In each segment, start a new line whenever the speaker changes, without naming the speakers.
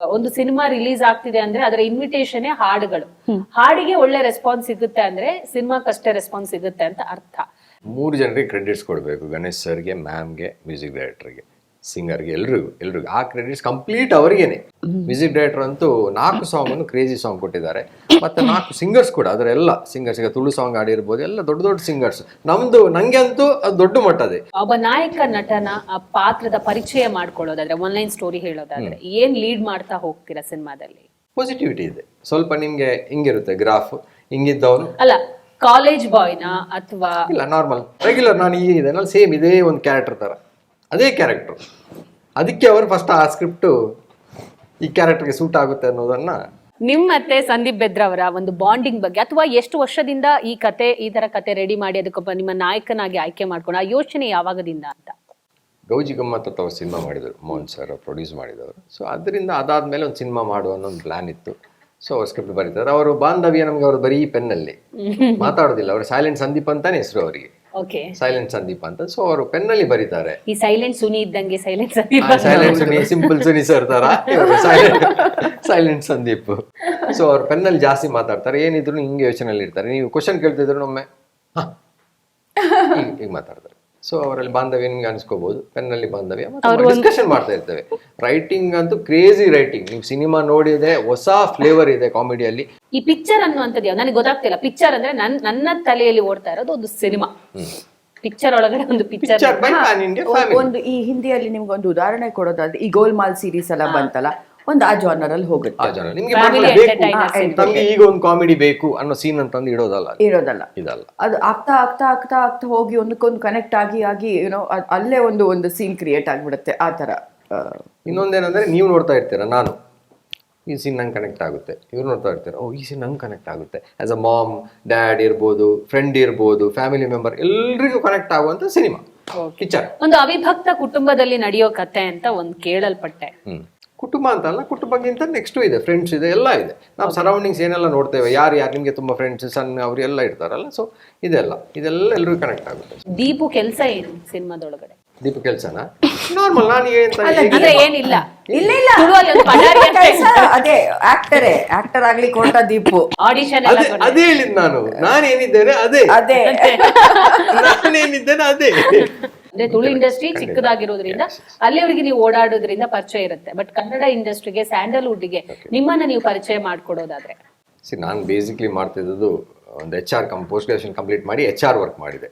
ಒಂದು cinema release ಆಗ್ತಿದೆ ಅಂದ್ರೆ ಅದರ ಇನ್ವಿಟೇಷನ್ ಹಾಡುಗಳು, ಹಾಡಿಗೆ ಒಳ್ಳೆ ರೆಸ್ಪಾನ್ಸ್ ಸಿಗುತ್ತೆ ಅಂದ್ರೆ ಸಿನಿಮಾಕ್ಕಷ್ಟೇ ರೆಸ್ಪಾನ್ಸ್ ಸಿಗುತ್ತೆ ಅಂತ ಅರ್ಥ.
3 ಜನರಿಗೆ ಕ್ರೆಡಿಟ್ಸ್ ಕೊಡಬೇಕು, ಗಣೇಶ್ ಸರ್ಗೆ, ಮ್ಯಾಮ್ಗೆ, ಮ್ಯೂಸಿಕ್ ಡೈರೆಕ್ಟರ್ಗೆ, ಸಿಂಗರ್ಗೆ, ಎಲ್ರಿಗೂ ಆ ಕ್ರೆಡಿಟ್ಸ್ ಕಂಪ್ಲೀಟ್ ಅವರಿಗೇನೆ. ಮ್ಯೂಸಿಕ್ ಡೈರೆಕ್ಟರ್ ಅಂತೂ 4 ಸಾಂಗ್ ಅನ್ನು ಕ್ರೇಜಿ ಸಾಂಗ್ ಕೊಟ್ಟಿದ್ದಾರೆ, ಮತ್ತೆ 4 ಸಿಂಗರ್ಸ್ ಕೂಡ, ಅದರೆಲ್ಲ ಸಿಂಗರ್ಸ್, ಈಗ ತುಳು ಸಾಂಗ್ ಆಡಿರ್ಬೋದು, ಎಲ್ಲ ದೊಡ್ಡ ದೊಡ್ಡ ಸಿಂಗರ್ಸ್. ನಂಗೆ ಅಂತೂ ಅದು ದೊಡ್ಡ ಮಟ್ಟದೆ.
ಒಬ್ಬ ನಾಯಕ ನಟನ ಆ ಪಾತ್ರದ ಪರಿಚಯ ಮಾಡ್ಕೊಳ್ಳೋದಾದ್ರೆ, ಆನ್ಲೈನ್ ಸ್ಟೋರಿ ಹೇಳೋದಾದ್ರೆ ಏನ್ ಲೀಡ್ ಮಾಡ್ತಾ ಹೋಗ್ತೀರಾ ಸಿನಿಮಾದಲ್ಲಿ?
ಪಾಸಿಟಿವಿಟಿ ಇದೆ ಸ್ವಲ್ಪ, ನಿಮ್ಗೆ ಹಿಂಗಿರುತ್ತೆ ಗ್ರಾಫ್, ಹಿಂಗಿದ್ದವನು
ಅಲ್ಲ ಕಾಲೇಜ್ ಬಾಯ್ನ ಅಥವಾ
ಇಲ್ಲ ನಾರ್ಮಲ್ ರೆಗ್ಯುಲರ್, ನಾನು ಈ ಇದೆಲ್ಲ ಸೇಮ್ ಇದೇ ಒಂದು ಕ್ಯಾರೆಕ್ಟರ್ ತರ, ಅದೇ ಕ್ಯಾರೆಕ್ಟರ್. ಅದಕ್ಕೆ ಅವರು ಫಸ್ಟ್ ಆ ಸ್ಕ್ರಿಪ್ಟು ಈ ಕ್ಯಾರೆಕ್ಟರ್ಗೆ ಸೂಟ್ ಆಗುತ್ತೆ ಅನ್ನೋದನ್ನ.
ನಿಮ್ ಮತ್ತೆ ಸಂದೀಪ್ ಬೆದ್ರವರ ಒಂದು ಬಾಂಡಿಂಗ್ ಬಗ್ಗೆ, ಅಥವಾ ಎಷ್ಟು ವರ್ಷದಿಂದ ಈ ತರ ಕತೆ ರೆಡಿ ಮಾಡಿ ಅದಕ್ಕೊಬ್ಬ ನಿಮ್ಮ ನಾಯಕನಾಗಿ ಆಯ್ಕೆ ಮಾಡ್ಕೊಂಡು ಆ ಯೋಚನೆ ಯಾವಾಗದಿಂದ ಅಂತ?
ಗೌಜಿ ಗಮ್ಮತ್ ಅವ್ರು ಸಿನಿಮಾ ಮಾಡಿದರು, ಮೋಹನ್ ಸರ್ ಪ್ರೊಡ್ಯೂಸ್ ಮಾಡಿದವರು. ಸೊ ಅದರಿಂದ ಅದಾದ್ಮೇಲೆ ಒಂದು ಸಿನಿಮಾ ಮಾಡುವ ಅನ್ನೋ ಒಂದು ಪ್ಲಾನ್ ಇತ್ತು. ಸೊ ಅವ್ರು ಸ್ಕ್ರಿಪ್ಟ್ ಬರೀತಾರೆ. ಅವರು ಬಾಂಧವ್ಯ ನಮ್ಗೆ ಅವರು ಬರೀ ಪೆನ್ನಲ್ಲಿ ಮಾತಾಡೋದಿಲ್ಲ, ಅವರು ಸೈಲೆಂಟ್ ಸಂದೀಪ್ ಅಂತಾನೆ ಹೆಸರು ಅವರಿಗೆ, ಸೈಲೆಂಟ್ ಸಂದೀಪ್ ಅಂತ. ಸೊ ಅವರು ಪೆನ್ನಲ್ಲಿ ಬರೀತಾರೆ.
ಈ ಸೈಲೆಂಟ್ ಸುನಿ ಇದ್ದಂಗೆ silent
Suni, simple Suni sir ತರ ಸೈಲೆಂಟ್ ಸಂದೀಪ್. ಸೊ ಅವ್ರು ಪೆನ್ನಲ್ಲಿ ಜಾಸ್ತಿ ಮಾತಾಡ್ತಾರೆ, ಏನಿದ್ರು ಹಿಂಗೆ ಯೋಚನೆಯಲ್ಲಿ ಇರ್ತಾರೆ. ನೀವು ಕ್ವಶನ್ ಕೇಳ್ತಿದ್ರು ಒಮ್ಮೆ ಈಗ ಮಾತಾಡ್ತಾರೆ. ಸೊ ಅವರಲ್ಲಿ ಬಾಂಧವ್ಯ ನಿಮ್ಗೆ ಅನ್ಸ್ಕೋಬಹುದು, ಪೆನ್ನಲ್ಲಿ ಬಾಂಧವ್ಯ ಡಿಸ್ಕಷನ್ ಮಾಡ್ತಾ ಇರ್ತೇವೆ. ರೈಟಿಂಗ್ ಅಂತೂ ಕ್ರೇಜಿ ರೈಟಿಂಗ್, ನೀವು ಸಿನಿಮಾ ನೋಡಿದೆ, ಹೊಸ ಫ್ಲೇವರ್ ಇದೆ ಕಾಮಿಡಿಯಲ್ಲಿ.
ಈ ಪಿಕ್ಚರ್ ಅನ್ನುವಂಥದ್ದು ನನಗೆ ಗೊತ್ತಾಗ್ತಿಲ್ಲ. ಪಿಕ್ಚರ್ ಅಂದ್ರೆ ನನ್ನ ತಲೆಯಲ್ಲಿ ಓಡ್ತಾ ಇರೋದು ಒಂದು ಸಿನಿಮಾ, ಪಿಕ್ಚರ್ ಒಳಗಡೆ ಒಂದು ಪಿಕ್ಚರ್.
ಒಂದು ಈ ಹಿಂದಿಯಲ್ಲಿ ನಿಮ್ಗೆ ಒಂದು ಉದಾಹರಣೆ ಕೊಡೋದಾದ್ರೆ, ಈ ಗೋಲ್ಮಾಲ್ ಸೀರೀಸ್ ಎಲ್ಲ ಬಂತಲ್ಲ, ಒಂದು ಆ ಜಾನರ್ ಅಲ್ಲಿ ಹೋಗುತ್ತೆ.
ನಮ್ಗೆ ಈಗ ಒಂದು ಕಾಮಿಡಿ ಬೇಕು ಅನ್ನೋ ಸೀನ್ ಅಂತಂದು ಇಡೋದಲ್ಲ, ಇದಲ್ಲ.
ಅದು ಆಗ್ತಾ ಆಗ್ತಾ ಆಗ್ತಾ ಆಗ್ತಾ ಹೋಗಿ ಒಂದಕ್ಕೊಂದು ಕನೆಕ್ಟ್ ಆಗಿ ಏನೋ ಅಲ್ಲೇ ಒಂದು ಸೀನ್ ಕ್ರಿಯೇಟ್ ಆಗ್ಬಿಡುತ್ತೆ ಆ ತರ.
ಇನ್ನೊಂದೇನಂದ್ರೆ, ನೀವು ನೋಡ್ತಾ ಇರ್ತೀರ, ನಾನು ಈ ಸೀನ್ ನಂಗೆ ಕನೆಕ್ಟ್ ಆಗುತ್ತೆ, ಇವ್ರು ನೋಡ್ತಾ ಇರ್ತೀರ, ಓ ಈ ಸೀನ್ ನಂಗೆ ಕನೆಕ್ಟ್ ಆಗುತ್ತೆ. ಆಸ್ ಅ ಮಾಮ್, ಡ್ಯಾಡ್ ಇರ್ಬೋದು, ಫ್ರೆಂಡ್ ಇರ್ಬೋದು, ಫ್ಯಾಮಿಲಿ ಮೆಂಬರ್, ಎಲ್ರಿಗೂ ಕನೆಕ್ಟ್ ಆಗುವಂತ ಸಿನಿಮಾ ಪಿಕ್ಚರ್.
ಒಂದು ಅವಿಭಕ್ತ ಕುಟುಂಬದಲ್ಲಿ ನಡೆಯೋ ಕತೆ ಅಂತ ಒಂದು ಕೇಳಲ್ಪಟ್ಟೆ.
ಕುಟುಂಬ ಅಂತಲ್ಲ, ಕುಟುಂಬಕ್ಕಿಂತ ನೆಕ್ಸ್ಟು ಇದೆ, ಫ್ರೆಂಡ್ಸ್ ಇದೆ, ಎಲ್ಲ ಇದೆ. ನಾವು ಸರೌಂಡಿಂಗ್ಸ್ ಏನೆಲ್ಲ ನೋಡ್ತೇವೆ, ಯಾರು ನಿಮಗೆ ತುಂಬಾ ಫ್ರೆಂಡ್ಸ್ ಸಣ್ಣ ಅವರು ಎಲ್ಲ ಇರ್ತಾರಲ್ಲ. ಸೊ ಇದೆಲ್ಲ ಎಲ್ರಿಗೂ ಕನೆಕ್ಟ್ ಆಗುತ್ತೆ.
ದೀಪು ಕೆಲಸ ಏನು ಸಿನಿಮಾದೊಳಗಡೆ?
ದೀಪು ಕೆಲಸನ ನಾರ್ಮಲ್, ನಾನು
ಏನಿಲ್ಲ,
ಅದೇ ಆಕ್ಟರ್ ಆಗ್ಲಿಕ್ಕೆ ಹೊರಟ ದೀಪು.
ಆಡಿಷನ್
ಅದೇ ಹೇಳಿದ್ ನಾನೇನಿದ್ದೇನೆ ಅದೇ, ನಾನೇನಿದ್ದೇನೆ ಅದೇ.
ಅಂದ್ರೆ ತುಳು ಇಂಡಸ್ಟ್ರಿ ಚಿಕ್ಕದಾಗಿರೋದ್ರಿಂದ ಅಲ್ಲಿವರೆಗೆ ನೀವು ಓಡಾಡೋದ್ರಿಂದ ಪರಿಚಯ ಇರುತ್ತೆ. ಬಟ್ ಕನ್ನಡ ಇಂಡಸ್ಟ್ರಿಗೆ, ಸ್ಯಾಂಡಲ್ವುಡ್ಗೆ ನಿಮ್ಮನ್ನ ನೀವು ಪರಿಚಯ ಮಾಡ್ಕೊಡೋದಾದ್ರೆ?
ನಾನು ಬೇಸಿಕ್ಲಿ ಮಾಡ್ತಿದ್ದು ಒಂದು HR ಪೋಸ್ಟ್ ಗ್ರಾಜುಯೇಷನ್ ಕಂಪ್ಲೀಟ್ ಮಾಡಿ HR ವರ್ಕ್ ಮಾಡಿದೆ,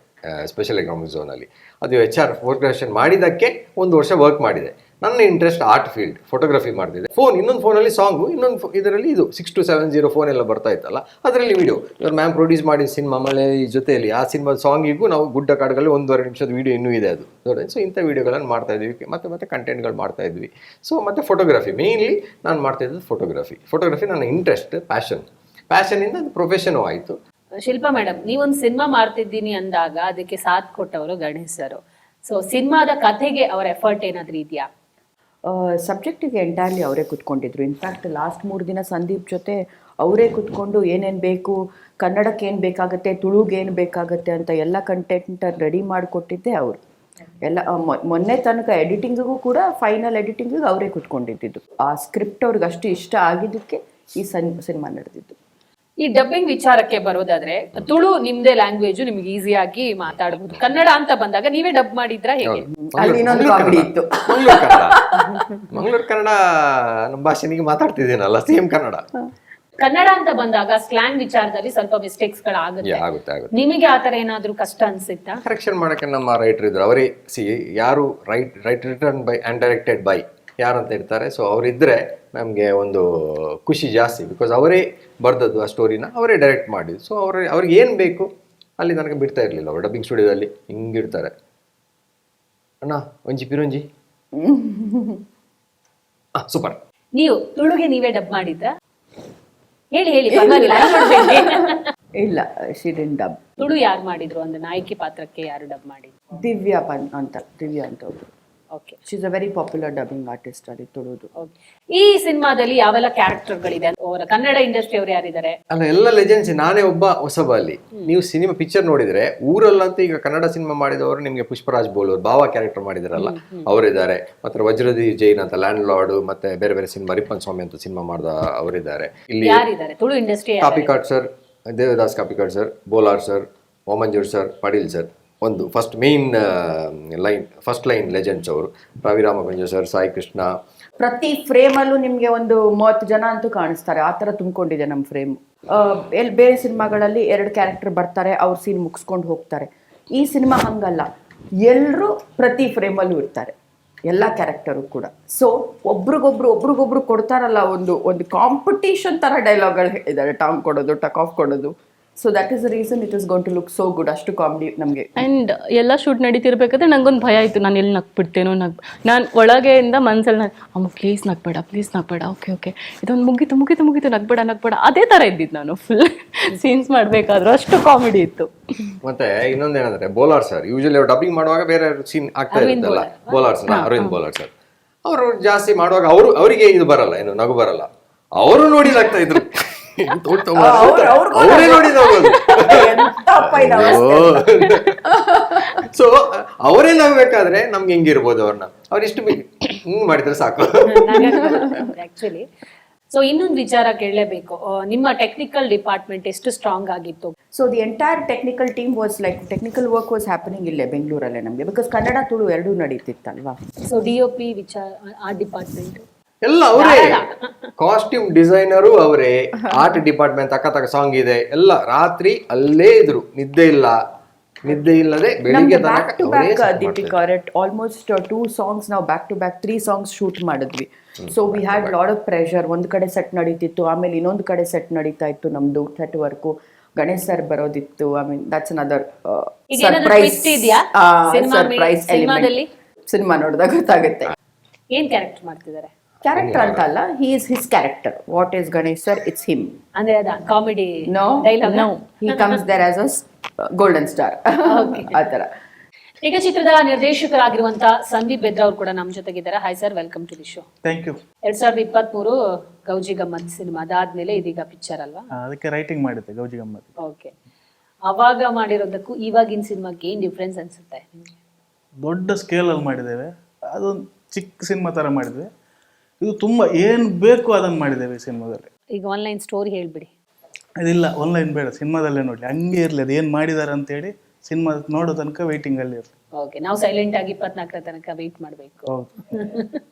ಸ್ಪೆಷಲ್ ಎಕನಾಮಿಕ್ ಝೋನಲ್ಲಿ. ಅದು HR ಪೋಸ್ಟ್ ಗ್ರಾಜುಯೇಷನ್ ಮಾಡಿದ್ದಕ್ಕೆ 1 ವರ್ಷ ವರ್ಕ್ ಮಾಡಿದೆ. ನನ್ನ ಇಂಟ್ರೆಸ್ಟ್ ಆರ್ಟ್ ಫೀಲ್ಡ್, ಫೋಟೋಗ್ರಫಿ ಮಾಡ್ತಿದ್ದೆ. ಇನ್ನೊಂದು ಫೋನಲ್ಲಿ ಸಾಂಗು, ಇನ್ನೊಂದು ಇದರಲ್ಲಿ ಇದು 6270 ಫೋನ್ ಎಲ್ಲ ಬರ್ತಾ ಇತ್ತಲ್ಲ, ಅದರಲ್ಲಿ ವಿಡಿಯೋ ಇವ್ರು ಮ್ಯಾಮ್ ಪ್ರೊಡ್ಯೂಸ್ ಮಾಡಿದ ಸಿನಿಮಾ ಮಳೆ ಜೊತೆಯಲ್ಲಿ ಆ ಸಿನಿಮಾದ ಸಾಂಗಿಗೂ ನಾವು ಗುಡ್ಡ ಕಾಡುಗಳಲ್ಲಿ 1.5 ನಿಮಿಷದ ವಿಡಿಯೋ ಇನ್ನೂ ಇದೆ ಅದು ನೋಡಿ. ಸೊ ಇಂಥ ವಿಡಿಯೋಗಳನ್ನು ಮಾಡ್ತಾ ಇದ್ವಿ, ಮತ್ತೆ ಕಂಟೆಂಟ್ಗಳು ಮಾಡ್ತಾ ಇದ್ವಿ. ಸೊ ಮತ್ತೆ ಫೋಟೋಗ್ರಫಿ, ಮೇನ್ಲಿ ನಾನು ಮಾಡ್ತಾ ಇದ್ದು ಫೋಟೋಗ್ರಫಿ ನನ್ನ ಇಂಟ್ರೆಸ್ಟ್, ಪ್ಯಾಷನಿಂದ ಅದು ಪ್ರೊಫೆಷನ್ ಆಯಿತು.
ಶಿಲ್ಪಾ ಮೇಡಮ್, ನೀವೊಂದು ಸಿನಿಮಾ ಮಾಡ್ತಿದ್ದೀನಿ ಅಂದಾಗ ಅದಕ್ಕೆ ಸಾಥ್ ಕೊಟ್ಟವರು ಗಣೇಶ್ ಸರ್. ಸೊ ಸಿನಿಮಾದ ಕಥೆಗೆ ಅವರ ಎಫರ್ಟ್ ಏನಾದ್ರೂ ಇದೆಯಾ?
ಸಬ್ಜೆಕ್ಟಿಗೆ ಎಂಟೈರ್ಲಿ ಅವರೇ ಕುತ್ಕೊಂಡಿದ್ರು. ಇನ್ಫ್ಯಾಕ್ಟ್ ಲಾಸ್ಟ್ 3 ದಿನ ಸಂದೀಪ್ ಜೊತೆ ಅವರೇ ಕುತ್ಕೊಂಡು ಏನೇನು ಬೇಕು, ಕನ್ನಡಕ್ಕೆ ಏನು ಬೇಕಾಗುತ್ತೆ, ತುಳುಗೆ ಏನು ಬೇಕಾಗುತ್ತೆ ಅಂತ ಎಲ್ಲ ಕಂಟೆಂಟ್ ರೆಡಿ ಮಾಡಿಕೊಟ್ಟಿದ್ದೆ ಅವರು. ಎಲ್ಲ ಮೊನ್ನೆ ತನಕ ಎಡಿಟಿಂಗಿಗೂ ಕೂಡ, ಫೈನಲ್ ಎಡಿಟಿಂಗಿಗೂ ಅವರೇ ಕುತ್ಕೊಂಡಿದ್ದು. ಆ ಸ್ಕ್ರಿಪ್ಟ್ ಅವ್ರಿಗೆ ಅಷ್ಟು ಇಷ್ಟ ಆಗಿದ್ದಕ್ಕೆ ಈ ಸಿನಿಮಾ ನಡೆದಿದ್ದು.
ಈ ಡಬ್ಬಿಂಗ್ ವಿಚಾರಕ್ಕೆ ಬರೋದಾದ್ರೆ, ತುಳು ನಿಮ್ದೇ ಲ್ಯಾಂಗ್ವೇಜ್, ನಿಮ್ಗೆ ಈಸಿಯಾಗಿ ಮಾತಾಡಬಹುದು. ಕನ್ನಡ ಅಂತ ಬಂದಾಗ ನೀವೇ ಡಬ್ ಮಾಡಿದ್ರ ಹೇಗೆ?
ಅಲ್ಲಿ ಇನ್ನೊಂದು ಕಾಮಿಡಿ ಇತ್ತು.
ಮಂಗಳೂರು ಕನ್ನಡ ನಮ್ಮ ಭಾಷೆನಿಗೆ ಮಾತಾಡ್ತಿದ್ದೀನಲ್ಲ, ಸೇಮ್
ಕನ್ನಡ ಅಂತ ಬಂದಾಗ ಸ್ಲ್ಯಾಂಗ್ ವಿಚಾರದಲ್ಲಿ ಸ್ವಲ್ಪ ಮಿಸ್ಟೇಕ್ಸ್ ಗಳಾಗುತ್ತೆ. ನಿಮಗೆ ಆತರ ಏನಾದ್ರೂ ಕಷ್ಟ ಅನ್ಸುತ್ತಾ?
ಕರೆಕ್ಷನ್ ಮಾಡಕ್ಕೆ ನಮ್ಮ ರೈಟರ್ ಇದ್ರು, ಅವರೇ ಯಾರು right return by and directed by ಯಾರಂತ ಇರ್ತಾರೆ. ಸೊ ಅವರಿದ್ದರೆ ನಮಗೆ ಒಂದು ಖುಷಿ ಜಾಸ್ತಿ, ಬಿಕಾಸ್ ಅವರೇ ಬರ್ದದ್ದು ಆ ಸ್ಟೋರಿನ, ಅವರೇ ಡೈರೆಕ್ಟ್ ಮಾಡಿದ್ದು. ಸೊ ಅವ್ರಿಗೆ ಏನು ಬೇಕು ಅಲ್ಲಿ ನನಗೆ ಬಿಡ್ತಾ ಇರಲಿಲ್ಲ. ಅವರು ಡಬ್ಬಿಂಗ್ ಸ್ಟುಡಿಯೋದಲ್ಲಿ ಹಿಂಗಿರ್ತಾರೆ, ಅಣ್ಣ ಒಂಜಿ ಪಿರೊಂಜಿ ಸೂಪರ್.
ನೀವು ತುಳುಗೆ ನೀವೇ ಡಬ್ ಮಾಡಿದ್ದ? ಹೇಳಿ
ಇಲ್ಲ, ಶಿರಿನ್ ಡಬ್.
ತುಳು ಯಾರು ಮಾಡಿದ್ರು? ಅಂದ್ರೆ ನಾಯಕಿ ಪಾತ್ರಕ್ಕೆ ಯಾರು ಡಬ್ ಮಾಡಿದ್ರು?
ದಿವ್ಯಾ ಅಂತ ಒಬ್ರು.
Okay.
She is a very popular dubbing artist ಅಲ್ಲಿ ತುಳುದು.
ಈ ಸಿನಿಮಾದಲ್ಲಿ ಯಾವೆಲ್ಲ ಕ್ಯಾರೆಕ್ಟರ್ಗಳಿದೆ, ಅವರ ಕನ್ನಡ ಇಂಡಸ್ಟ್ರಿ ಅವ್ರು ಯಾರಿದ್ದಾರೆ?
ಅಲ್ಲ, ಎಲ್ಲ ಲೆಜೆಂಡ್ಸ್. ನಾನೇ ಒಬ್ಬ ಹೊಸಬ ಅಲ್ಲಿ. ನೀವು ಸಿನಿಮಾ ಪಿಕ್ಚರ್ ನೋಡಿದ್ರೆ ಊರಲ್ಲಂತೂ ಈಗ ಕನ್ನಡ ಸಿನಿಮಾ ಮಾಡಿದವರು ನಿಮ್ಗೆ ಪುಷ್ಪರಾಜ್ ಬೋಲೂರ್ ಬಾವ ಕ್ಯಾರೆಕ್ಟರ್ ಮಾಡಿದಾರಲ್ಲ ಅವರಿದ್ದಾರೆ. ಮತ್ತೆ ವಜ್ರದಿ ಜೈನ್ ಅಂತ ಲ್ಯಾಂಡ್ ಲಾರ್ಡ್, ಮತ್ತೆ ಬೇರೆ ಬೇರೆ ಸಿನಿಮಾ ರಿಪ್ಪನ್ ಸ್ವಾಮಿ ಅಂತ ಸಿನಿಮಾ ಮಾಡಿದ ಅವರಿದ್ದಾರೆ. ಇಲ್ಲಿ
ಯಾರಿದ್ದಾರೆ Tulu industry?
Kapikad sir, Devadas Kapikad sir, Bolar sir, Vamanjoor sir, Patil sir. ಒಂದು first main first line legends ಅವರು. ರವಿರಾಮ ಪಂಜು ಸರ್, ಸಾಯಿ ಕೃಷ್ಣ.
ಪ್ರತಿ ಫ್ರೇಮಲ್ಲೂ ನಿಮಗೆ ಒಂದು 30 ಜನ ಅಂತೂ ಕಾಣಿಸ್ತಾರೆ. ಆ ಥರ ತುಂಬಿಕೊಂಡಿದೆ ನಮ್ಮ ಫ್ರೇಮ್. ಬೇರೆ ಸಿನಿಮಾಗಳಲ್ಲಿ 2 ಕ್ಯಾರೆಕ್ಟರ್ ಬರ್ತಾರೆ, ಅವ್ರ ಸೀನ್ ಮುಗಿಸ್ಕೊಂಡು ಹೋಗ್ತಾರೆ. ಈ ಸಿನಿಮಾ ಹಂಗಲ್ಲ, ಎಲ್ಲರೂ ಪ್ರತಿ ಫ್ರೇಮಲ್ಲೂ ಇರ್ತಾರೆ, ಎಲ್ಲ ಕ್ಯಾರೆಕ್ಟರು ಕೂಡ. ಸೊ ಒಬ್ರಿಗೊಬ್ರು ಕೊಡ್ತಾರಲ್ಲ, ಒಂದು ಕಾಂಪಿಟೇಷನ್ ಥರ ಡೈಲಾಗ್ಗಳು ಹೇಳಿದ್ದಾರೆ. ಟಾಂಗ್ ಕೊಡೋದು, ಟಕ್ ಆಫ್ ಕೊಡೋದು. So that is the reason it is going to look so good. ಅಷ್ಟು ಕಾಮಿಡಿ ನಮಗೆ.
ಆ್ಯಂಡ್ ಎಲ್ಲ ಶೂಟ್ ನಡೀತಿರ್ಬೇಕಾದ್ರೆ ನಂಗೊಂದು ಭಯ ಆಯಿತು, ನಾನು ಎಲ್ಲಿ ನಗ್ಬಿಡ್ತೇನೋ. ನಾನು ಒಳಗೆಯಿಂದ ಮನಸ್ಸಲ್ಲಿ ಅಮ್ಮ ಪ್ಲೀಸ್ ನಗ್ಬೇಡ, ಓಕೆ ಇದೊಂದು ಮುಗೀತು ನಗ್ಬೇಡ ಅದೇ ಥರ ಇದ್ದಿದ್ದು ನಾನು ಫುಲ್ ಸೀನ್ಸ್ ಮಾಡಬೇಕಾದ್ರೂ. ಅಷ್ಟು ಕಾಮಿಡಿ ಇತ್ತು.
ಮತ್ತೆ ಇನ್ನೊಂದೇನಂದ್ರೆ ಬೋಲಾರ್ ಸರ್ ಯೂಶಲಿ ಅವ್ರು ಡಬ್ಬಿಂಗ್ ಮಾಡುವಾಗ ಬೇರೆ ಸೀನ್ ಆಗ್ತಾ ಇರುತ್ತಲ್ಲ, ಬೋಲಾರ್ ಸರ್, ಅರವಿಂದ್ ಬೋಲಾರ್ ಸರ್ ಅವರು ಜಾಸ್ತಿ ಮಾಡುವಾಗ ಅವರಿಗೆ ಇದು ಬರಲ್ಲ, ಏನು ನಗು ಬರಲ್ಲ. ಅವರು ನೋಡಿ ನಗ್ತಾ ಇದ್ರು. ಅವರೇ ನೋಡಿ ಸೊ ಅವರೇ ನಗ್ಬೇಕಾದ್ರೆ ನಮ್ಗೆ ಹೆಂಗಿರ್ಬೋದು ಅವ್ರನ್ನ. ಅವ್ರಿಷ್ಟು ಹಿಂಗ್ ಮಾಡಿದ್ರೆ ಸಾಕು.
ಆಕ್ಚುಲಿ ಸೊ ಇನ್ನೊಂದು ವಿಚಾರ ಕೇಳಲೇಬೇಕು, ನಿಮ್ಮ ಟೆಕ್ನಿಕಲ್ ಡಿಪಾರ್ಟ್ಮೆಂಟ್ ಎಷ್ಟು ಸ್ಟ್ರಾಂಗ್ ಆಗಿತ್ತು?
So the entire technical team was like technical work was happening ಇಲ್ಲೇ ಬೆಂಗಳೂರಲ್ಲೇ ನಮಗೆ. ಬಿಕಾಸ್ ಕನ್ನಡ ತುಳು ಎರಡೂ ನಡೀತಿತ್ತಲ್ವಾ.
ಸೊ DOP ವಿಚಾರ, ಆ ಡಿಪಾರ್ಟ್ಮೆಂಟ್
ಎಲ್ಲ ಅವರೇ, ಕಾಸ್ಟ್ಯೂಮ್ ಡಿಸೈನರು ಅವರೇ, ಆರ್ಟ್ ಡಿಪಾರ್ಟ್ಮೆಂಟ್ ತಕ್ಕ ಸಾಂಗ್ ಇದೆ ಎಲ್ಲ. ರಾತ್ರಿ ಅಲ್ಲೇ ಇದ್ರು, ನಿದ್ದೆ ಇಲ್ಲದೆ ಬೆಳಿಗ್ಗೆ
back to back Deepika almost 2 songs ನಾವು back to back 3 songs shoot ಮಾಡಿದ್ವಿ. So we had lot of pressure. ಒಂದು ಕಡೆ ಸೆಟ್ ನಡೀತಿತ್ತು, ಆಮೇಲೆ ಇನ್ನೊಂದು ಕಡೆ ಸೆಟ್ ನಡೀತಾ ಇತ್ತು ನಮ್ದು ಸೆಟ್ ವರ್ಕು. ಗಣೇಶ್ ಸರ್ ಬರೋದಿತ್ತು. I mean that's another surprise element. Cinema ನೋಡಿದಾಗ ಗೊತ್ತಾಗುತ್ತೆ.
ಏನ್ ಕ್ಯಾರೆಕ್ಟರ್ ಮಾಡ್ತಿದ್ದಾರೆ?
ಕ್ಯಾರೆಕ್ಟರ್ ಅಂತ ಅಲ್ಲ, he is his character. What is Ganesh sir? It's him.
ಅಂದ್ರೆ ಅದ comedy
no he comes there as a golden star ಆ ತರ.
ಈಗ ಚಿತ್ರದ ನಿರ್ದೇಶಕರಾಗಿರುವಂತ ಸಂದೀಪ್ ಬೆದ್ರ ಅವರು ಕೂಡ ನಮ್ಮ ಜೊತೆಗಿದ್ದಾರೆ. Hi sir, welcome to the show.
Thank you.
2023 Gauji ಗಮ್ಮತ್ ಸಿನಿಮಾ ಅದಾದ್ಮೇಲೆ ಇದೀಗ ಪಿಕ್ಚರ್ ಅಲ್ವಾ?
ಅದಕ್ಕೆ ರೈಟಿಂಗ್ ಮಾಡಿದ್ದೆ ಗೌಜಿ ಗಮ್ಮತ್.
ಓಕೆ. ಅವಾಗ ಮಾಡಿರೋದಕ್ಕೂ ಇವಾಗಿನ ಸಿನಿಮಾಕ್ಕೆ ಏನ್ ಡಿಫ್ರೆನ್ಸ್ ಅನ್ಸುತ್ತೆ ನಿಮಗೆ?
ದೊಡ್ಡ ಸ್ಕೇಲಲ್ಲಿ ಮಾಡಿದ್ದೇವೆ, ಅದೊಂದು ಚಿಕ್ಕ ಸಿನಿಮಾ ಥರ ಮಾಡಿದ್ವಿ. ಇದು ತುಂಬ ಏನು ಬೇಕು ಅದನ್ನು ಮಾಡಿದ್ದೇವೆ ಈ ಸಿನಿಮಾದಲ್ಲಿ.
ಈಗ ಆನ್ಲೈನ್ ಸ್ಟೋರಿ ಹೇಳ್ಬಿಡಿ.
ಇದಿಲ್ಲ, ಆನ್ಲೈನ್ ಬೇಡ, ಸಿನಿಮಾದಲ್ಲೇ ನೋಡಿ. ಹಂಗೆ ಇರಲಿ, ಅದು ಏನು ಮಾಡಿದ್ದಾರೆ ಅಂತೇಳಿ ಸಿನಿಮಾ ನೋಡೋ ತನಕ ವೆಯ್ಟಿಂಗಲ್ಲಿ ಇರಲಿ.
ಓಕೆ, ನಾವು ಸೈಲೆಂಟ್ ಆಗಿ 24 ತನಕ ವೆಯ್ಟ್ ಮಾಡಬೇಕು.
ಹೌದು.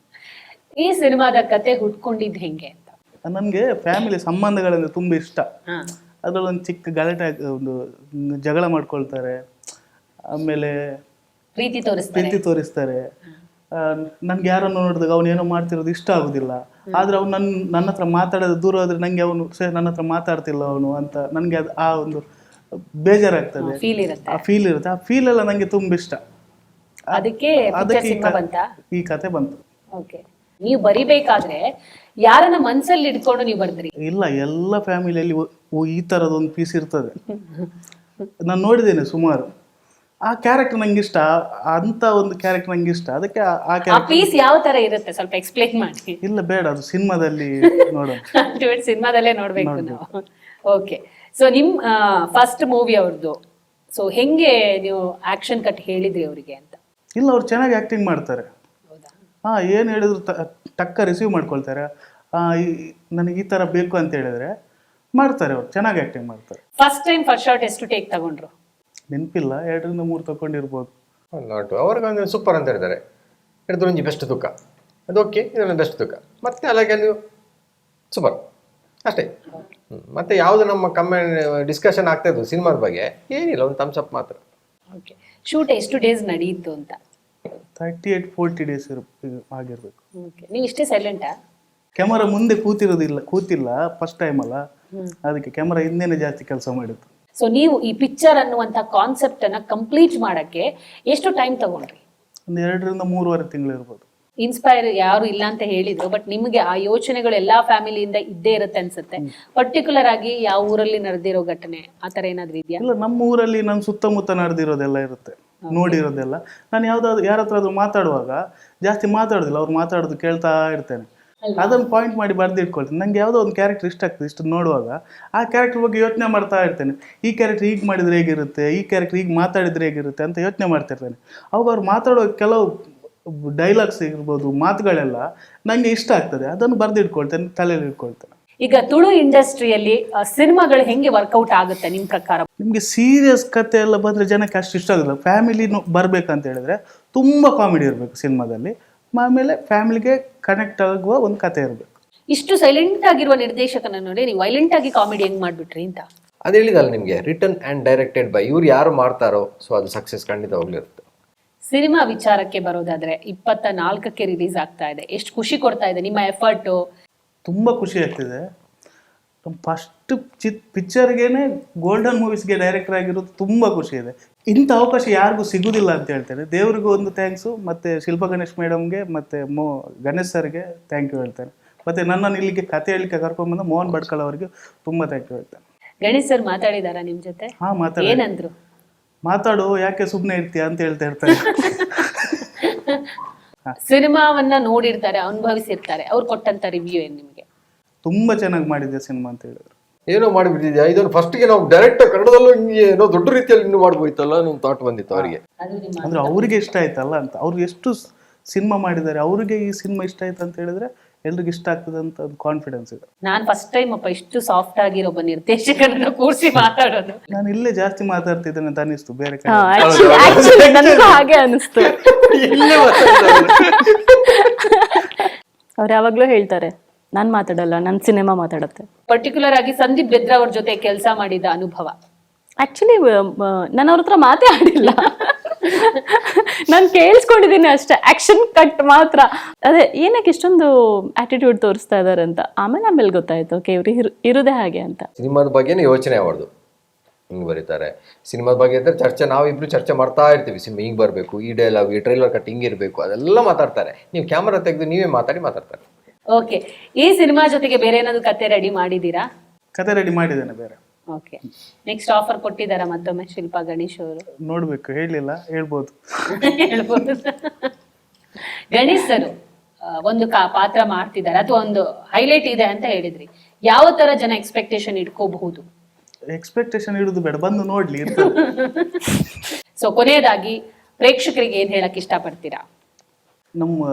ಈ ಸಿನಿಮಾದ ಕತೆ ಹುಟ್ಕೊಂಡಿದ್ದು ಹೆಂಗೆ ಅಂತ?
ನನಗೆ ಫ್ಯಾಮಿಲಿ ಸಂಬಂಧಗಳಂದ್ರೆ ತುಂಬ ಇಷ್ಟ. ಅದರಲ್ಲಿ ಒಂದು ಚಿಕ್ಕ ಗಲಾಟೆ, ಒಂದು ಜಗಳ ಮಾಡ್ಕೊಳ್ತಾರೆ, ಆಮೇಲೆ
ಪ್ರೀತಿ
ತೋರಿಸ್ತಾರೆ. ನನ್ಗೆ ಯಾರನ್ನು ನೋಡಿದಾಗ ಅವನು ಏನೋ ಮಾಡ್ತಿರೋದು ಇಷ್ಟ ಆಗುದಿಲ್ಲ. ಆದ್ರೆ ಅವ್ನು ನನ್ನ ಹತ್ರ ಮಾತಾಡೋದು ದೂರ ಹೋದ್ರೆ ನಂಗೆ ಅವನು ನನ್ನ ಹತ್ರ ಮಾತಾಡ್ತಿಲ್ಲ ಅವನು ಅಂತ ನನಗೆ ಆ ಒಂದು ಬೇಜಾರಾಗ್ತದೆ, ಆ ಫೀಲ್ ಇರುತ್ತೆ. ಆ ಫೀಲ್ ಎಲ್ಲ ನಂಗೆ ತುಂಬ ಇಷ್ಟ. ಅದಕ್ಕೆ ಈ ಕತೆ ಬಂತು.
ಓಕೆ. ನೀವು ಬರಿಬೇಕಾದ್ರೆ ಯಾರನ್ನ ಮನ್ಸಲ್ಲಿ ಇಟ್ಕೊಂಡು ನೀವು ಬರ್ದ್ರಿ?
ಇಲ್ಲ, ಎಲ್ಲ ಫ್ಯಾಮಿಲಿಯಲ್ಲಿ ಈ ತರದೊಂದು ಪೀಸ್ ಇರ್ತದೆ. ನಾನು ನೋಡಿದ್ದೇನೆ ಸುಮಾರು. ಆ ಕ್ಯಾರೆಕ್ಟರ್ ನಂಗೆ ಇಷ್ಟ, ಅಂತ ಒಂದು ಕ್ಯಾರೆಕ್ಟರ್ ನಂಗೆ ಇಷ್ಟ. ಅದಕ್ಕೆ ಆ
ಪೀಸ್ ಯಾವ ತರ ಇರುತ್ತೆ ಸ್ವಲ್ಪ ಎಕ್ಸ್ಪ್ಲೇನ್ ಮಾಡಿ.
ಇಲ್ಲ ಬೇಡ, ಅದು ಸಿನಿಮಾದಲ್ಲಿ ನೋಡೋಣ.
ಸಿನಿಮಾದಲ್ಲೇ ನೋಡ್ಬೇಕು ನಾವು. ಓಕೆ. ಸೊ ನಿಮ್ ಫಸ್ಟ್ ಮೂವಿ ಅವ್ರದ್ದು, ಸೊ ಹೆಂಗೆ ನೀವು ಆಕ್ಷನ್ ಕಟ್ ಹೇಳಿದ್ರಿ ಅವರಿಗೆ ಅಂತ?
ಇಲ್ಲ, ಅವ್ರು ಚೆನ್ನಾಗಿ ಆಕ್ಟಿಂಗ್ ಮಾಡ್ತಾರೆ. ಏನು ಹೇಳಿದ್ರು ಟಕ್ಕ ರಿಸೀವ್ ಮಾಡ್ಕೊಳ್ತಾರೆ. ನನಗೆ ಈ ತರ ಬೇಕು ಅಂತ ಹೇಳಿದ್ರೆ ಮಾಡ್ತಾರೆ, ಅವ್ರು ಚೆನ್ನಾಗಿ ಆಕ್ಟಿಂಗ್ ಮಾಡ್ತಾರೆ.
ಫಸ್ಟ್ ಟೈಮ್ ಫಸ್ಟ್ ಶಾಟ್ ಎಷ್ಟು ಟೇಕ್ ತಗೊಂಡ್ರು?
ನೆನಪಿಲ್ಲ, 2-3 ತಗೊಂಡಿರ್ಬೋದು.
ಅವ್ರಿಗೊಂದು ಸೂಪರ್ ಅಂತ ಹೇಳಿದ್ದಾರೆ. ಹಿಡಿದು ಬೆಸ್ಟ್ ತುಕ್ಕ, ಅದು ಓಕೆ, ಇದೊಂದು ಬೆಸ್ಟ್ ತುಕ್ಕ, ಮತ್ತೆ అలాగే ನೀವು ಸೂಪರ್ ಅಷ್ಟೇ. ಮತ್ತೆ ಯಾವುದು ನಮ್ಮ ಡಿಸ್ಕಷನ್ ಆಗ್ತಾ ಇದ್ದು ಸಿನಿಮಾದ ಬಗ್ಗೆ ಏನಿಲ್ಲ, ಒಂದು ಥಮ್ಸ್ ಅಪ್ ಮಾತ್ರ.
ಓಕೆ. ಶೂಟ್ ಎಷ್ಟು ಡೇಸ್ ನಡೆಯಿತು ಅಂತ?
38-40 ಡೇಸ್ ಆಗಿರ್ಬೇಕು.
ಓಕೆ. ನೀವು ಇಷ್ಟೇ ಸೈಲೆಂಟಾ?
ಕ್ಯಾಮರಾ ಮುಂದೆ ಕೂತಿಲ್ಲ ಫಸ್ಟ್ ಟೈಮ್ ಅಲ್ಲ, ಅದಕ್ಕೆ ಕ್ಯಾಮರಾ ಹಿಂದೆನೇ ಜಾಸ್ತಿ ಕೆಲಸ ಮಾಡಿದ್ದು.
ಸೊ ನೀವು ಈ ಪಿಕ್ಚರ್ ಅನ್ನುವಂತ ಕಾನ್ಸೆಪ್ಟ್ ಅನ್ನ ಕಂಪ್ಲೀಟ್ ಮಾಡಕ್ಕೆ ಎಷ್ಟು ಟೈಮ್ ತಗೊಂಡ್ರಿ?
ಒಂದು 2-3.5 ತಿಂಗಳು ಇರ್ಬೋದು.
ಇನ್ಸ್ಪೈರ್ ಯಾರು ಇಲ್ಲ ಅಂತ ಹೇಳಿದ್ರು, ಬಟ್ ನಿಮಗೆ ಆ ಯೋಚನೆಗಳು ಎಲ್ಲಾ ಫ್ಯಾಮಿಲಿಯಿಂದ ಇದ್ದೇ ಇರುತ್ತೆ ಅನ್ಸುತ್ತೆ. ಪರ್ಟಿಕ್ಯುಲರ್ ಆಗಿ ಯಾವ ಊರಲ್ಲಿ ನಡೆದಿರೋ ಘಟನೆ ಆ ತರ ಏನಾದ್ರು ಇದೆಯಾ?
ಇಲ್ಲ, ನಮ್ಮ ಊರಲ್ಲಿ ನನ್ನ ಸುತ್ತಮುತ್ತ ನಡೆದಿರೋದೆಲ್ಲ ಇರುತ್ತೆ. ನೋಡಿರೋದೆಲ್ಲ. ನಾನು ಯಾವುದಾದ್ರು ಯಾರ ಹತ್ರ ಆದ್ರೂ ಮಾತಾಡುವಾಗ ಜಾಸ್ತಿ ಮಾತಾಡೋದಿಲ್ಲ, ಅವ್ರು ಮಾತಾಡೋದು ಕೇಳ್ತಾ ಇರ್ತೇನೆ. ಅದನ್ನು ಪಾಯಿಂಟ್ ಮಾಡಿ ಬರ್ದಿಟ್ಕೊಳ್ತೇನೆ. ನಂಗೆ ಯಾವುದೋ ಒಂದು ಕ್ಯಾರೆಕ್ಟರ್ ಇಷ್ಟ ಆಗ್ತದೆ, ಇಷ್ಟು ನೋಡುವಾಗ ಆ ಕ್ಯಾರೆಕ್ಟರ್ ಬಗ್ಗೆ ಯೋಚನೆ ಮಾಡ್ತಾ ಇರ್ತೇನೆ. ಈ ಕ್ಯಾರೆಕ್ಟರ್ ಹೀಗೆ ಮಾಡಿದ್ರೆ ಹೇಗಿರುತ್ತೆ, ಈ ಕ್ಯಾರೆಕ್ಟರ್ ಹೀಗೆ ಮಾತಾಡಿದ್ರೆ ಹೇಗಿರುತ್ತೆ ಅಂತ ಯೋಚನೆ ಮಾಡ್ತಿರ್ತೇನೆ. ಅವಾಗ ಅವ್ರು ಮಾತಾಡೋ ಕೆಲವು ಡೈಲಾಗ್ಸ್ ಇರ್ಬೋದು, ಮಾತುಗಳೆಲ್ಲ ನನಗೆ ಇಷ್ಟ ಆಗ್ತದೆ. ಅದನ್ನು ಬರ್ದಿಟ್ಕೊಳ್ತೇನೆ, ತಲೆಯಲ್ಲಿ ಇಟ್ಕೊಳ್ತೇನೆ.
ಈಗ ತುಳು ಇಂಡಸ್ಟ್ರಿಯಲ್ಲಿ ಸಿನಿಮಾಗಳು ಹೆಂಗೆ ವರ್ಕೌಟ್ ಆಗುತ್ತೆ ನಿಮ್ ಪ್ರಕಾರ?
ನಿಮಗೆ ಸೀರಿಯಸ್ ಕತೆ ಎಲ್ಲ ಬಂದರೆ ಜನಕ್ಕೆ ಅಷ್ಟು ಇಷ್ಟ ಆಗೋದಿಲ್ಲ. ಫ್ಯಾಮಿಲಿ ಬರ್ಬೇಕಂತ ಹೇಳಿದ್ರೆ ತುಂಬ ಕಾಮಿಡಿ ಇರಬೇಕು ಸಿನಿಮಾದಲ್ಲಿ, ಆಮೇಲೆ ಫ್ಯಾಮಿಲಿಗೆ ಕನೆಕ್ಟ್ ಆಗುವ ಒಂದು ಕತೆ ಇರಬೇಕು.
ಇಷ್ಟು ಸೈಲೆಂಟ್ ಆಗಿರುವ ನಿರ್ದೇಶಕನ ನೋಡಿ ನೀವು ವೈಲೆಂಟ್ ಆಗಿ ಕಾಮಿಡಿ ಹೆಂಗ್ ಮಾಡ್ಬಿಟ್ರಿ ಅಂತ.
ಅದು ಹೇಳಿದಲ್ಲ ನಿಮಗೆ, ರಿಟರ್ನ್ ಆ್ಯಂಡ್ ಡೈರೆಕ್ಟೆಡ್ ಬೈ ಇವ್ರು ಯಾರು ಮಾಡ್ತಾರೋ ಸೊ ಅದು ಸಕ್ಸಸ್ ಖಂಡಿತವಾಗ್ಲೂ ಇರುತ್ತೆ.
ಸಿನಿಮಾ ವಿಚಾರಕ್ಕೆ ಬರೋದಾದ್ರೆ 24ಕ್ಕೆ ರಿಲೀಸ್ ಆಗ್ತಾ ಇದೆ, ಎಷ್ಟು ಖುಷಿ ಕೊಡ್ತಾ ಇದೆ ನಿಮ್ಮ ಎಫರ್ಟ್?
ತುಂಬ ಖುಷಿ ಆಗ್ತಿದೆ. ಫಸ್ಟ್ ಪಿಕ್ಚರ್ಗೇನೆ ಗೋಲ್ಡನ್ ಮೂವೀಸ್ಗೆ ಡೈರೆಕ್ಟರ್ ಆಗಿರೋದು ತುಂಬ ಖುಷಿ ಇದೆ. ಇಂಥ ಅವಕಾಶ ಯಾರಿಗೂ ಸಿಗುದಿಲ್ಲ ಅಂತ ಹೇಳ್ತೇನೆ. ದೇವರಿಗೂ ಒಂದು ಥ್ಯಾಂಕ್ಸು, ಮತ್ತು ಶಿಲ್ಪಾ ಗಣೇಶ್ ಮೇಡಮ್ಗೆ ಮತ್ತು ಗಣೇಶ್ ಸರ್ಗೆ ಥ್ಯಾಂಕ್ ಯು ಹೇಳ್ತೇನೆ. ಮತ್ತು ನನ್ನನ್ನು ಇಲ್ಲಿಗೆ ಕತೆ ಹೇಳಲಿಕ್ಕೆ ಕರ್ಕೊಂಡ್ಬಂದ ಮೋಹನ್ ಭಟ್ಕಳ ಅವರಿಗೆ ತುಂಬ ಥ್ಯಾಂಕ್ ಯು ಹೇಳ್ತೇನೆ.
ಗಣೇಶ್ ಸರ್ ಮಾತಾಡಿದಾರ ನಿಮ್ ಜೊತೆ?
ಹಾಂ,
ಏನಂದ್ರು?
ಮಾತಾಡು, ಯಾಕೆ ಸುಮ್ಮನೆ ಇರ್ತೀಯ ಅಂತ ಹೇಳ್ತಾ ಇರ್ತಾರೆ.
ಸಿನಿಮಾವನ್ನ ನೋಡಿರ್ತಾರೆ, ಅನುಭವಿಸಿರ್ತಾರೆ, ಅವ್ರು ಕೊಟ್ಟಂತ ರಿವ್ಯೂ ಏನ್ ನಿಮ್ಗೆ?
ತುಂಬ ಚೆನ್ನಾಗಿ ಮಾಡಿದೆ ಸಿನಿಮಾ ಅಂತ ಹೇಳಿದ್ರು.
ಏನೋ ಮಾಡಿಬಿಟ್ಟಿದ್ಯಾ ಇದನ್ನು, ಫಸ್ಟ್ಗೆ ನಾವು ಡೈರೆಕ್ಟ್ ಕನ್ನಡದಲ್ಲೂ ಹಿಂಗೆ ಏನೋ ದೊಡ್ಡ ರೀತಿಯಲ್ಲಿ ಇನ್ನೂ ಮಾಡ್ಬೋಯ್ತಲ್ಲ ನಮ್ಮ ಥಾಟ್ ಬಂದಿತ್ತು ಅವರಿಗೆ.
ಅಂದ್ರೆ ಅವ್ರಿಗೆ ಇಷ್ಟ ಆಯ್ತಲ್ಲ ಅಂತ, ಅವ್ರು ಎಷ್ಟು ಸಿನಿಮಾ ಮಾಡಿದ್ದಾರೆ, ಅವ್ರಿಗೆ ಈ ಸಿನಿಮಾ ಇಷ್ಟ ಆಯ್ತು ಅಂತ ಹೇಳಿದ್ರೆ ಎಲ್ರಿಗೂ ಇಷ್ಟ ಆಗ್ತದೆ ಅಂತ ಒಂದು ಕಾನ್ಫಿಡೆನ್ಸ್ ಇದೆ.
ನಾನ್ ಫಸ್ಟ್ ಟೈಮ್ ಅಪ್ಪ ಇಷ್ಟು ಸಾಫ್ಟ್ ಆಗಿರೋ ಒಬ್ಬ ನಿರ್ದೇಶಕರನ್ನ ಕೂರಿಸಿ ಮಾತಾಡೋದು.
ನಾನು ಇಲ್ಲೇ ಜಾಸ್ತಿ ಮಾತಾಡ್ತಿದ್ದೇನೆ ಅಂತ ಅನಿಸ್ತು ಬೇರೆ ಕಡೆ.
ಆಕ್ಚುಲಿ ನನಗೂ ಹಾಗೆ ಅನಿಸ್ತು. ಅವ್ರು ಯಾವಾಗ್ಲೂ ಹೇಳ್ತಾರೆ ನಾನ್ ಮಾತಾಡಲ್ಲ, ನನ್ ಸಿನಿಮಾ ಮಾತಾಡತ್ತೆ.
ಪರ್ಟಿಕ್ಯುಲರ್ ಆಗಿ ಸಂದೀಪ್ ಬೆದ್ರ ಅವ್ರ ಜೊತೆ ಕೆಲಸ ಮಾಡಿದ ಅನುಭವ?
ಆಕ್ಚುಲಿ ನಾನು ಅವ್ರ ಹತ್ರ ಮಾತೇ ಆಡಿಲ್ಲ, ನಾನು ಕೇಳಿಸ್ಕೊಂಡಿದ್ದೀನಿ ಅಷ್ಟೇ, ಆಕ್ಷನ್ ಕಟ್ ಮಾತ್ರ. ಅದೇ ಏನಕ್ಕೆ ಇಷ್ಟೊಂದು ಆಟಿಟ್ಯೂಡ್ ತೋರಿಸ್ತಾ ಇದಾರೆ ಅಂತ ಆಮೇಲೆ ಗೊತ್ತಾಯ್ತು, ಓಕೆ ಇವ್ರು ಇರುದೇ ಹಾಗೆ ಅಂತ.
ಸಿನಿಮಾದ ಬಗ್ಗೆನೇ ಯೋಚನೆ ಮಾಡ್ದು ಹಿಂಗೆ ಬರೀತಾರೆ. ಸಿನಿಮಾದ ಬಗ್ಗೆ ಇದ್ದರೆ ಚರ್ಚೆ, ನಾವಿಬ್ರು ಚರ್ಚೆ ಮಾಡ್ತಾ ಇರ್ತೀವಿ. ಸಿನಿಮಾ ಹಿಂಗೆ ಬರಬೇಕು, ಈ ಡೈಲಾಗ್, ಈ ಟ್ರೈಲರ್ ಕಟ್ ಹಿಂಗಿರಬೇಕು, ಅದೆಲ್ಲ ಮಾತಾಡ್ತಾರೆ. ನೀವು ಕ್ಯಾಮರಾ ತೆಗೆದು ನೀವೇ ಮಾತಾಡ್ತಾರೆ.
ಓಕೆ, ಈ ಸಿನಿಮಾ ಜೊತೆಗೆ ಬೇರೆ ಏನಾದ್ರು ಕತೆ ರೆಡಿ ಮಾಡಿದೀರಾ?
ಕತೆ ರೆಡಿ ಮಾಡಿದ್ದೇನೆ ಬೇರೆ.
ಓಕೆ, ನೆಕ್ಸ್ಟ್ ಆಫರ್ ಕೊಟ್ಟಿದಾರ ಮತ್ತೊಮ್ಮೆ ಶಿಲ್ಪಾ ಗಣೇಶ್ ಅವರು?
ನೋಡ್ಬೇಕು, ಹೇಳಿಲ್ಲ, ಹೇಳ್ಬೋದು.
ಹೇಳ್ಬೋದು. ಗಣೇಶ್ ಸರ್ ಒಂದು ಪಾತ್ರ ಮಾಡ್ತಿದ್ದಾರೆ ಅಥವಾ ಒಂದು ಹೈಲೈಟ್ ಇದೆ ಅಂತ ಹೇಳಿದ್ರಿ, ಯಾವ ತರ ಜನ ಎಕ್ಸ್ಪೆಕ್ಟೇಷನ್ ಇಟ್ಕೋಬಹುದು?
ಎಕ್ಸ್ಪೆಕ್ಟೇಷನ್ ಇಡುದು ಬೇಡ, ಬಂದು ನೋಡ್ಲಿ.
ಸೊ ಕೊನೆಯದಾಗಿ ಪ್ರೇಕ್ಷಕರಿಗೆ ಏನ್ ಹೇಳಕ್ ಇಷ್ಟಪಡ್ತೀರಾ?
ನಮ್ಮ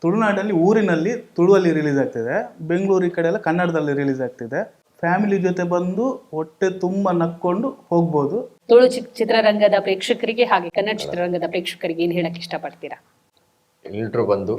ತುಳುನಾಡಲ್ಲಿ ಊರಿನಲ್ಲಿ ತುಳುವಲ್ಲಿ ರಿಲೀಸ್ ಆಗ್ತಿದೆ, ಬೆಂಗಳೂರು ಈ ಕಡೆ ಎಲ್ಲ ಕನ್ನಡದಲ್ಲಿ ರಿಲೀಸ್ ಆಗ್ತಿದೆ. ಫ್ಯಾಮಿಲಿ ಜೊತೆ ಬಂದು ಹೊಟ್ಟೆ ತುಂಬ ನಕ್ಕೊಂಡು ಹೋಗ್ಬೋದು.
ತುಳು ಚಿತ್ರರಂಗದ ಪ್ರೇಕ್ಷಕರಿಗೆ ಹಾಗೆ ಕನ್ನಡ ಚಿತ್ರರಂಗದ ಪ್ರೇಕ್ಷಕರಿಗೆ ಏನ್ ಹೇಳಕ್ ಇಷ್ಟಪಡ್ತೀರಾ?
ಎಲ್ಲರೂ ಬಂದು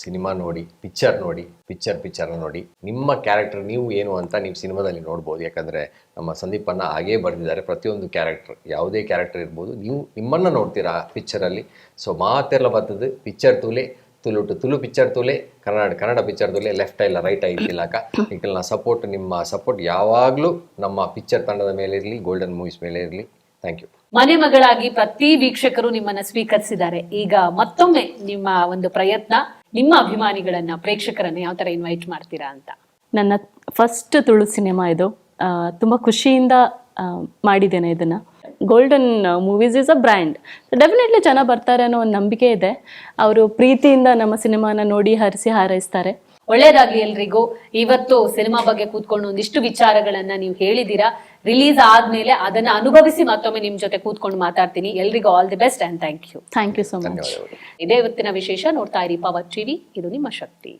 ಸಿನಿಮಾ ನೋಡಿ, ಪಿಕ್ಚರ್ ನೋಡಿ, ಪಿಕ್ಚರ್ ನೋಡಿ, ನಿಮ್ಮ ಕ್ಯಾರೆಕ್ಟರ್ ನೀವು ಏನು ಅಂತ ನೀವು ಸಿನಿಮಾದಲ್ಲಿ ನೋಡ್ಬೋದು. ಯಾಕಂದರೆ ನಮ್ಮ ಸಂದೀಪನ್ನ ಹಾಗೇ ಬರೆದಿದ್ದಾರೆ. ಪ್ರತಿಯೊಂದು ಕ್ಯಾರೆಕ್ಟರ್, ಯಾವುದೇ ಕ್ಯಾರೆಕ್ಟರ್ ಇರ್ಬೋದು, ನೀವು ನಿಮ್ಮನ್ನು ನೋಡ್ತೀರಾ ಪಿಕ್ಚರಲ್ಲಿ. ಸೊ ಮಾತೆಲ್ಲ ಬರ್ತದೆ, ಪಿಕ್ಚರ್ ತುಳು ಪಿಕ್ಚರ್ ತುಲೆ, ಕನ್ನಡ ಪಿಕ್ಚರ್ ತುಲೆ, ಲೆಫ್ಟ್ ಇಲ್ಲ ರೈಟ್ ಐತಿಲ್ಲಕ ಈಗೆಲ್ಲ ಸಪೋರ್ಟ್, ನಿಮ್ಮ ಸಪೋರ್ಟ್ ಯಾವಾಗಲೂ ನಮ್ಮ ಪಿಕ್ಚರ್ ತಂಡದ ಮೇಲೆ ಇರಲಿ, ಗೋಲ್ಡನ್ ಮೂವೀಸ್ ಮೇಲೆ ಇರಲಿ. Thank you.
ಮನೆ ಮಗಳಾಗಿ ಪ್ರತಿ ವೀಕ್ಷಕರು ನಿಮ್ಮನ್ನ ಸ್ವೀಕರಿಸಿದ್ದಾರೆ. ಈಗ ಮತ್ತೊಮ್ಮೆ ನಿಮ್ಮ ಒಂದು ಪ್ರಯತ್ನ, ನಿಮ್ಮ ಅಭಿಮಾನಿಗಳನ್ನ, ಪ್ರೇಕ್ಷಕರನ್ನ ಯಾವ ತರ ಇನ್ವೈಟ್ ಮಾಡ್ತೀರಾ ಅಂತ?
ನನ್ನ ಫಸ್ಟ್ ತುಳು ಸಿನಿಮಾ ಇದು. ತುಂಬ ಖುಷಿಯಿಂದ ಮಾಡಿದ್ದೇನೆ ಇದನ್ನು. Golden movies is a brand, definitely ಜನ ಬರ್ತಾರೆ ಅನ್ನೋ ಒಂದು ನಂಬಿಕೆ ಇದೆ. ಅವರು ಪ್ರೀತಿಯಿಂದ ನಮ್ಮ ಸಿನಿಮಾನ ನೋಡಿ ಹರಿಸಿ ಹಾರೈಸ್ತಾರೆ.
ಒಳ್ಳೇದಾಗ್ಲಿ ಎಲ್ರಿಗೂ. ಇವತ್ತು ಸಿನಿಮಾ ಬಗ್ಗೆ ಕೂತ್ಕೊಂಡು ಒಂದಿಷ್ಟು ವಿಚಾರಗಳನ್ನ ನೀವು ಹೇಳಿದೀರಾ. ರಿಲೀಸ್ ಆದ್ಮೇಲೆ ಅದನ್ನ ಅನುಭವಿಸಿ ಮತ್ತೊಮ್ಮೆ ನಿಮ್ ಜೊತೆ ಕೂತ್ಕೊಂಡು ಮಾತಾಡ್ತೀನಿ. ಎಲ್ರಿಗೂ all the best and thank you.
Thank you so much.
ಇದೇ ಇವತ್ತಿನ ವಿಶೇಷ. ನೋಡ್ತಾ ಇರಿ ಪವರ್ ಟಿವಿ, ಇದು ನಿಮ್ಮ ಶಕ್ತಿ.